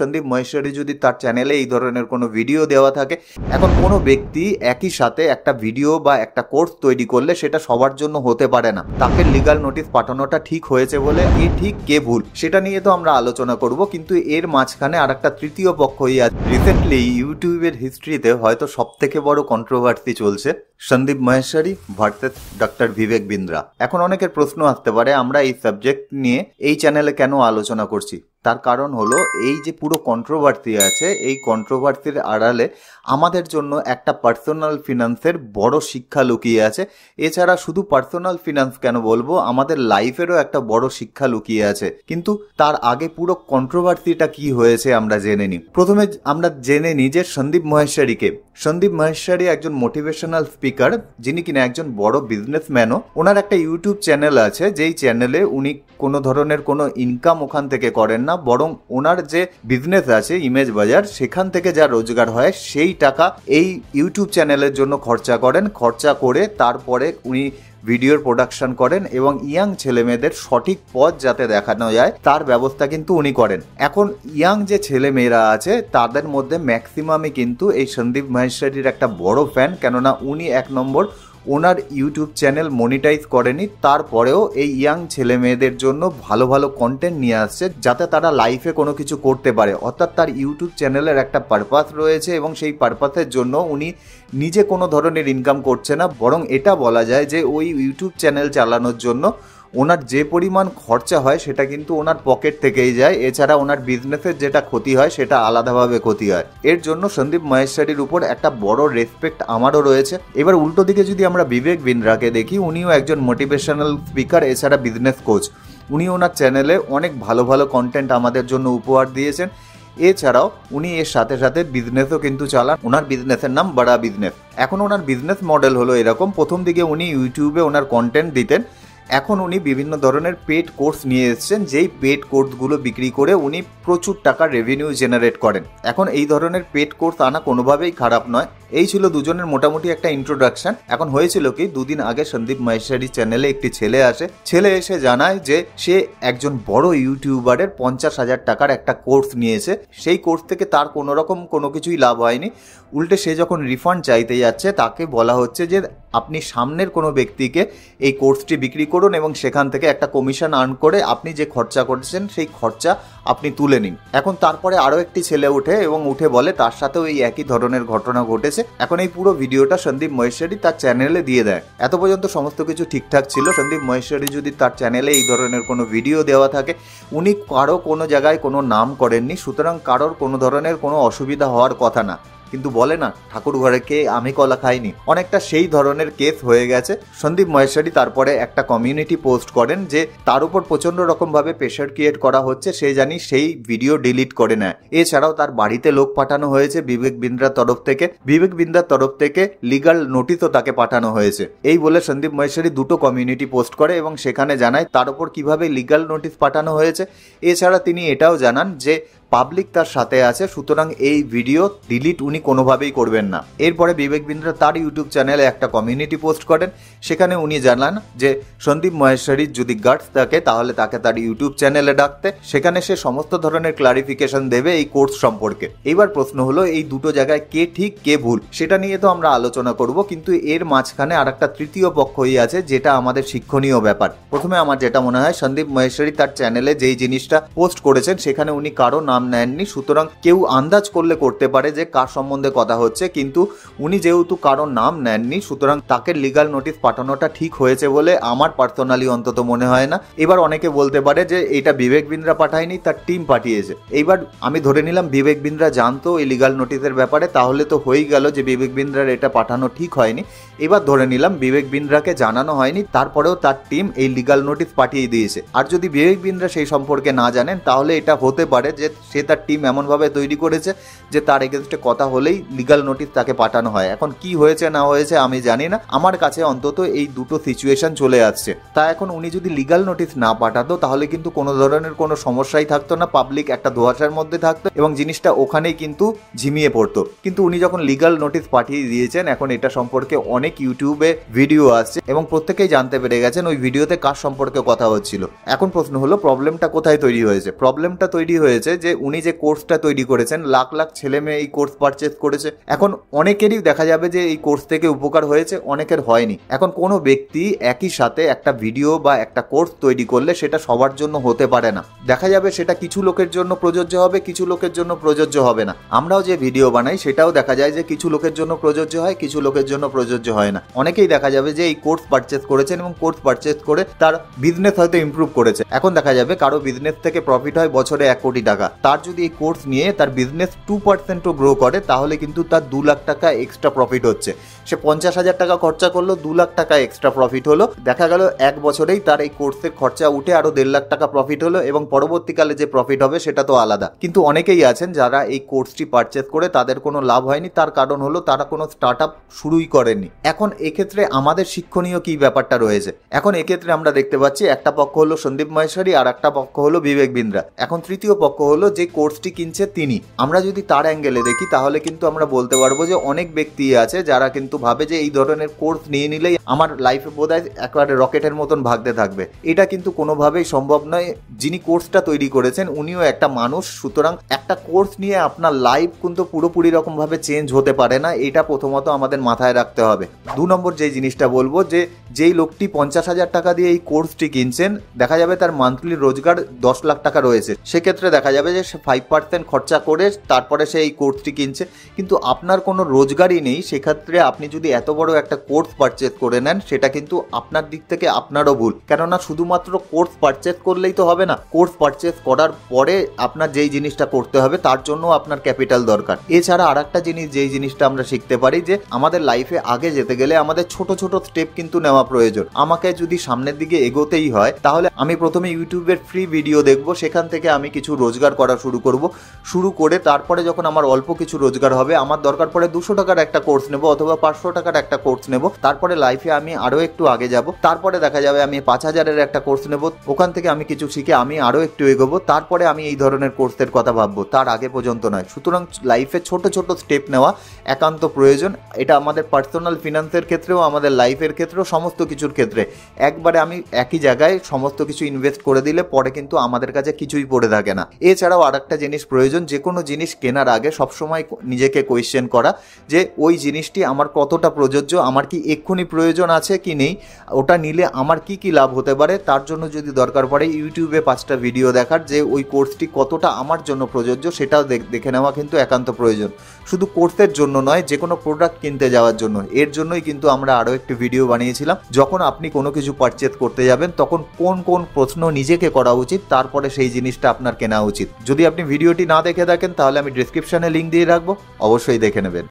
সন্দীপ মহেশ্বরী যদি তার চ্যানেলে এই ধরনের কোনো ভিডিও দেওয়া থাকে, এখন কোনো ব্যক্তি একই সাথে একটা ভিডিও বা একটা কোর্স তৈরি করলে সেটা সবার জন্য হতে পারে না। তাকে লিগ্যাল নোটিশ পাঠানোটা ঠিক হয়েছে বলে কে ঠিক কে ভুল সেটা নিয়ে তো আমরা আলোচনা করব, কিন্তু এর মাঝখানে আর একটা তৃতীয় পক্ষই আছে। রিসেন্টলি ইউটিউবের হিস্ট্রিতে হয়তো সব থেকে বড় কন্ট্রোভার্সি চলছে সন্দীপ মহেশ্বরী ভার্সেস ডক্টর বিবেক বিন্দ্রা। এখন অনেকের প্রশ্ন আসতে পারে আমরা এই সাবজেক্ট নিয়ে এই চ্যানেলে কেন আলোচনা করছি। তার কারণ হলো এই যে পুরো কন্ট্রোভার্সি আছে, এই কন্ট্রোভার্সির আড়ালে আমাদের জন্য একটা পার্সোনাল ফিনান্সের বড় শিক্ষা লুকিয়ে আছে। এছাড়া শুধু পার্সোনাল ফিনান্স কেন বলবো, আমাদের লাইফেরও একটা বড় শিক্ষা লুকিয়ে আছে। কিন্তু তার আগে পুরো কন্ট্রোভার্সিটা কি হয়েছে আমরা জেনে নিই। প্রথমে আমরা জেনে নিই যে সন্দীপ মহেশ্বরীকে। সন্দীপ মহেশ্বরী একজন মোটিভেশনাল স্পিকার, যিনি কিনা একজন বড় বিজনেসম্যানও। ওনার একটা ইউটিউব চ্যানেল আছে, যেই চ্যানেলে উনি কোনো ধরনের কোনো ইনকাম ওখান থেকে করেন না, বরং ওনার যে বিজনেস আছে ইমেজ বাজার, সেখান থেকে যা রোজগার হয় সেই টাকা এই ইউটিউব চ্যানেলের জন্য খরচা করেন। খরচা করে তারপরে উনি ভিডিওর প্রোডাকশন করেন এবং ইয়াং ছেলেমেয়েদের সঠিক পথ যাতে দেখানো যায় তার ব্যবস্থা কিন্তু উনি করেন। এখন ইয়াং যে ছেলেমেয়েরা আছে তাদের মধ্যে ম্যাক্সিমামই কিন্তু এই সন্দীপ মহেশ্বরীর একটা বড় ফ্যান, কেননা উনি এক নম্বর ওনার ইউটিউব চ্যানেল মনিটাইজ করেনি, তারপরেও এই ইয়াং ছেলে মেয়েদের জন্য ভালো ভালো কন্টেন্ট নিয়ে আসছে যাতে তারা লাইফে কোনো কিছু করতে পারে। অর্থাৎ তার ইউটিউব চ্যানেলের একটা পারপাস রয়েছে এবং সেই পারপাসের জন্য উনি নিজে কোনো ধরনের ইনকাম করছে না, বরং এটা বলা যায় যে ওই ইউটিউব চ্যানেল চালানোর জন্য ওনার যে পরিমাণ খরচা হয় সেটা কিন্তু ওনার পকেট থেকেই যায়। এছাড়া ওনার বিজনেসের যেটা ক্ষতি হয় সেটা আলাদাভাবে ক্ষতি হয়। এর জন্য সন্দীপ মহেশ্বরীর উপর একটা বড় রেসপেক্ট আমারও রয়েছে। এবার উল্টো দিকে যদি আমরা বিবেক বিন্দ্রাকে দেখি, উনিও একজন মোটিভেশনাল স্পিকার, এছাড়া বিজনেস কোচ। উনি ওনার চ্যানেলে অনেক ভালো ভালো কন্টেন্ট আমাদের জন্য উপহার দিয়েছেন। এছাড়াও উনি এর সাথে সাথে বিজনেসও কিন্তু চালান। ওনার বিজনেসের নাম বড়া বিজনেস। এখন ওনার বিজনেস মডেল হলো এরকম, প্রথম দিকে উনি ইউটিউবে ওনার কন্টেন্ট দিতেন, এখন উনি বিভিন্ন ধরনের পেড কোর্স নিয়ে এসেছেন, যেই পেড কোর্সগুলো বিক্রি করে উনি প্রচুর টাকা রেভিনিউ জেনারেট করেন। এখন এই ধরনের পেড কোর্স আনা কোনোভাবেই খারাপ নয়। এই ছিল দুজনের মোটামুটি একটা ইন্ট্রোডাকশন। এখন হয়েছিল কি, দুদিন আগে সন্দীপ মহেশ্বরী চ্যানেলে একটি ছেলে আসে। ছেলে এসে জানায় যে সে একজন বড় ইউটিউবারের 50,000 টাকার একটা কোর্স নিয়েছে। সেই কোর্স থেকে তার কোনো রকম কোনো কিছুই লাভ হয়নি। উল্টে সে যখন রিফান্ড চাইতে যাচ্ছে তাকে বলা হচ্ছে যে আপনি সামনের কোনো ব্যক্তিকে এই কোর্সটি বিক্রি করুন এবং সেখান থেকে একটা কমিশন আর্ন করে আপনি যে খরচা করছেন সেই খরচা আপনি তুলে নিন। এখন তারপরে আরও একটি ছেলে ওঠে এবং উঠে বলে তার সাথেও এই একই ধরনের ঘটনা ঘটেছে। এখন এই পুরো ভিডিওটা সন্দীপ মহেশ্বরী তার চ্যানেলে দিয়ে দেয়। এত পর্যন্ত সমস্ত কিছু ঠিকঠাক ছিল। সন্দীপ মহেশ্বরী যদি তার চ্যানেলে এই ধরনের কোনো ভিডিও দেওয়া থাকে, উনি কারো কোনো জায়গায় কোনো নাম করেননি, সুতরাং কারোর কোনো ধরনের কোনো অসুবিধা হওয়ার কথা না। কিন্তু বলে না ঠাকুর ঘরে কে আমি কলা খাইনি, অনেকটা সেই ধরনের কেস হয়ে গেছে। সন্দীপ মহেশ্বরী তারপরে একটা কমিউনিটি পোস্ট করেন যে তার উপর প্রচন্ড রকম ভাবে প্রেশার ক্রিয়েট করা হচ্ছে, সে জানি সেই ভিডিও ডিলিট করে নেয়। এছাড়াও তার বাড়িতে লোক পাঠানো হয়েছে বিবেক বিন্দ্রার তরফ থেকে। বিবেক বিন্দ্রার তরফ থেকে লিগাল নোটিশও তাকে পাঠানো হয়েছে। এই বলে সন্দীপ মহেশ্বরী দুটো কমিউনিটি পোস্ট করে এবং সেখানে জানায় তার উপর কিভাবে লিগাল নোটিশ পাঠানো হয়েছে। এছাড়া তিনি এটাও জানান যে পাবলিক তার সাথে আছে, সুতরাং এই ভিডিও ডিলিট উনি কোনোভাবেই করবেন না। এরপরে বিবেক বিন্দ্রা তার ইউটিউব চ্যানেলে একটা কমিউনিটি পোস্ট করেন, সেখানে উনি জানান যে সন্দীপ মহেশ্বরীর যদি গাটস থাকে তাহলে তাকে তার ইউটিউব চ্যানেলে ডাকতে, সেখানে সে সমস্ত ধরনের ক্লারিফিকেশন দেবে এই কোর্স সম্পর্কে। এইবার প্রশ্ন হলো এই দুটো জায়গায় কে ঠিক কে ভুল সেটা নিয়ে তো আমরা আলোচনা করব, কিন্তু এর মাঝখানে আর একটা তৃতীয় পক্ষই আছে যেটা আমাদের শিক্ষণীয় ব্যাপার। প্রথমে আমার যেটা মনে হয়, সন্দীপ মহেশ্বরী তার চ্যানেলে যেই জিনিসটা পোস্ট করেছেন সেখানে উনি কারো নাম নেননি, সুতরাং কেউ আন্দাজ করলে করতে পারে যে কার সম্বন্ধে কথা হচ্ছে, কিন্তু উনি যেহেতু কারোর নাম নেননি সুতরাং তাকে লিগাল নোটিশ পাঠানোটা ঠিক হয়েছে বলে আমার পার্সোনালি অন্তত মনে হয় না। এবার অনেকে বলতে পারে যে এটা বিবেক বিন্দ্রা পাঠায়নি, তার টিম পাঠিয়েছে। এইবার আমি ধরে নিলাম বিবেক বিন্দ্রা জানতো এই লিগাল নোটিশের ব্যাপারে, তাহলে তো হয়েই গেল যে বিবেক বিন্দ্রার এটা পাঠানো ঠিক হয়নি। এবার ধরে নিলাম বিবেক বিন্দ্রাকে জানানো হয়নি, তারপরেও তার টিম এই লিগাল নোটিশ পাঠিয়ে দিয়েছে। আর যদি বিবেক বিন্দ্রা সেই সম্পর্কে না জানেন তাহলে এটা হতে পারে যে সে তার টিম এমনভাবে তৈরি করেছে যে তার এগেনস্টে কথা হলেই লিগাল নোটিশ তাকে পাঠানো হয়। এখন কি হয়েছে না হয়েছে আমি জানি না, আমার কাছে অন্তত এই দুটো সিচুয়েশন চলে আসছে। তা এখন উনি যদি লিগাল নোটিশ না পাঠাতো তাহলে কিন্তু কোনো ধরনের কোনো সমস্যাই থাকতো না, পাবলিক একটা ধোঁয়াশার মধ্যে থাকতো এবং জিনিসটা ওখানেই কিন্তু ঝিমিয়ে পড়তো। কিন্তু উনি যখন লিগাল নোটিশ পাঠিয়ে দিয়েছেন, এখন এটা সম্পর্কে অনেক ইউটিউবে ভিডিও আসছে এবং প্রত্যেকেই জানতে পেরে গেছেন ওই ভিডিওতে কার সম্পর্কে কথা হচ্ছিল। এখন প্রশ্ন হলো প্রবলেমটা কোথায় তৈরি হয়েছে। প্রবলেমটা তৈরি হয়েছে যে উনি যে কোর্সটা তৈরি করেছেন, লাখ লাখ ছেলে মেয়ে এই কোর্স পারচেজ করেছে। এখন অনেকেরই দেখা যাবে যে এই কোর্স থেকে উপকার হয়েছে, অনেকের হয়নি। এখন কোনো ব্যক্তি একই সাথে একটা ভিডিও বা একটা কোর্স তৈরি করলে সেটা সবার জন্য হতে পারে না। দেখা যাবে সেটা কিছু লোকের জন্য প্রযোজ্য হবে, কিছু লোকের জন্য প্রযোজ্য হবে না। আমরাও যে ভিডিও বানাই সেটাও দেখা যায় যে কিছু লোকের জন্য প্রযোজ্য হয়, কিছু লোকের জন্য প্রযোজ্য হয় না। অনেকেই দেখা যাবে যে এই কোর্স পারচেজ করেছেন এবং কোর্স পারচেজ করে তার বিজনেস হয়তো ইমপ্রুভ করেছে। এখন দেখা যাবে কারো বিজনেস থেকে প্রফিট হয় বছরে 1 কোটি টাকা, তার যদি এই কোর্স নিয়ে তার বিজনেস 2%ও গ্রো করে তাহলে কিন্তু তার 2 লাখ টাকা এক্সট্রা প্রফিট হচ্ছে। সে 50,000 টাকা খরচা করলো, 2 লাখ টাকা এক্সট্রা প্রফিট হলো। দেখা গেল 1 বছরেই তার এই কোর্সের খরচা উঠে আরো 1.5 লাখ টাকা প্রফিট হলো, এবং পরবর্তীকালে যে প্রফিট হবে সেটা তো আলাদা। কিন্তু অনেকেই আছেন যারা এই কোর্সটি পারচেজ করে তাদের কোনো লাভ হয়নি, তার কারণ হলো তারা কোনো স্টার্ট আপ শুরুই করেনি। এখন এক্ষেত্রে আমাদের শিক্ষণীয় কি ব্যাপারটা রয়েছে? এখন এক্ষেত্রে আমরা দেখতে পাচ্ছি একটা পক্ষ হলো সন্দীপ মাহেশ্বরী আর একটা পক্ষ হলো বিবেক বিন্দ্রা। এখন তৃতীয় পক্ষ হলো যে কোর্সটি কিনছে তিনি। আমরা যদি তার অ্যাঙ্গেলে দেখি তাহলে কিন্তু আমরা বলতে পারবো যে অনেক ব্যক্তি আছে যারা কিন্তু ভাবে যে এই ধরনের কোর্স নিয়ে নিলেই আমার লাইফে বোধহয় একেবারে রকেটের মতন ভাগতে থাকবে। এটা কিন্তু কোনোভাবেই সম্ভব নয়। যিনি কোর্সটা তৈরি করেছেন উনিও একটা মানুষ, সুতরাং একটা কোর্স নিয়ে আপনার লাইফ কিন্তু পুরোপুরি রকমভাবে চেঞ্জ হতে পারে না। এটা প্রথমত আমাদের মাথায় রাখতে হবে। 2 নম্বর যে জিনিসটা বলবো, যে যেই লোকটি 50,000 টাকা দিয়ে এই কোর্সটি কিনছেন, দেখা যাবে তার মান্থলি রোজগার 10 লাখ টাকা রয়েছে। সেক্ষেত্রে দেখা যাবে যে সে 5% খরচা করে তারপরে সে এই কোর্সটি কিনছে, কিন্তু আপনার কোনো রোজগারই নেই। সেক্ষেত্রে আপনি যদি এত বড় একটা কোর্স পারচেজ করে নেন, সেটা কিন্তু আপনার দিক থেকে আপনারও ভুল। কেননা শুধুমাত্র কোর্স পারচেজ করলেই তো হবে না। কোর্স পারচেজ করার পরে আপনার যেই জিনিসটা করতে হবে তার জন্য আপনার ক্যাপিটাল দরকার। এছাড়া আর একটা জিনিস, যেই জিনিসটা আমরা শিখতে পারি, যে আমাদের লাইফে আগে যেতে গেলে আমাদের ছোট ছোট স্টেপ কিন্তু নেওয়া প্রয়োজন। আমাকে যদি সামনের দিকে এগোতেই হয় তাহলে আমি প্রথমে ইউটিউবের ফ্রি ভিডিও দেখব, সেখান থেকে আমি কিছু রোজগার করা শুরু করে তারপরে যখন আমার অল্প কিছু রোজগার হবে, আমার দরকার পড়ে 200 টাকার একটা কোর্স নেব অথবা 500 টাকার একটা কোর্স নেব। তারপরে লাইফে আমি আরো একটু আগে যাব। তারপরে দেখা যাবে আমি 5,000-এর একটা কোর্স নেব, ওখান থেকে আমি কিছু শিখে আমি আরো একটু এগোবো। তারপরে আমি এই ধরনের কোর্সের কথা ভাববো, তার আগে পর্যন্ত নয়। সুতরাং লাইফে ছোট ছোট স্টেপ নেওয়া একান্ত প্রয়োজন। এটা আমাদের পার্সোনাল ফিনান্সের ক্ষেত্রেও, আমাদের লাইফের ক্ষেত্রেও, সমস্ত কিছুর ক্ষেত্রে। একবারে আমি একই জায়গায় সমস্ত কিছু ইনভেস্ট করে দিলে পরে কিন্তু আমাদের কাছে কিছুই পড়ে থাকে না। এছাড়াও আর একটা জিনিস প্রয়োজন, যে কোনো জিনিস কেনার আগে সবসময় নিজেকে কোয়েশ্চেন করা যে ওই জিনিসটি আমার কতটা প্রযোজ্য, আমার কি এক্ষুনি প্রয়োজন আছে কি নেই, ওটা নিলে আমার কি কি লাভ হতে পারে। তার জন্য যদি দরকার পড়ে ইউটিউবে 5টা ভিডিও দেখার, যে ওই কোর্সটি কতটা আমার জন্য প্রযোজ্য সেটাও দেখে নেওয়া কিন্তু একান্ত প্রয়োজন। শুধু কোর্সের জন্য নয়, যে কোনো প্রোডাক্ট কিনতে যাওয়ার জন্য। এর জন্যই কিন্তু আমরা আরও একটি ভিডিও বানিয়েছিলাম, যখন আপনি কোনো কিছু পারচেজ করতে যাবেন তখন কোন কোন প্রশ্ন নিজেকে করা উচিত, তারপরে সেই জিনিসটা আপনার কেনা উচিত। যদি আপনি ভিডিওটি না দেখে থাকেন তাহলে আমি ডেসক্রিপশনে লিঙ্ক দিয়ে রাখবো, অবশ্যই দেখে নেবেন।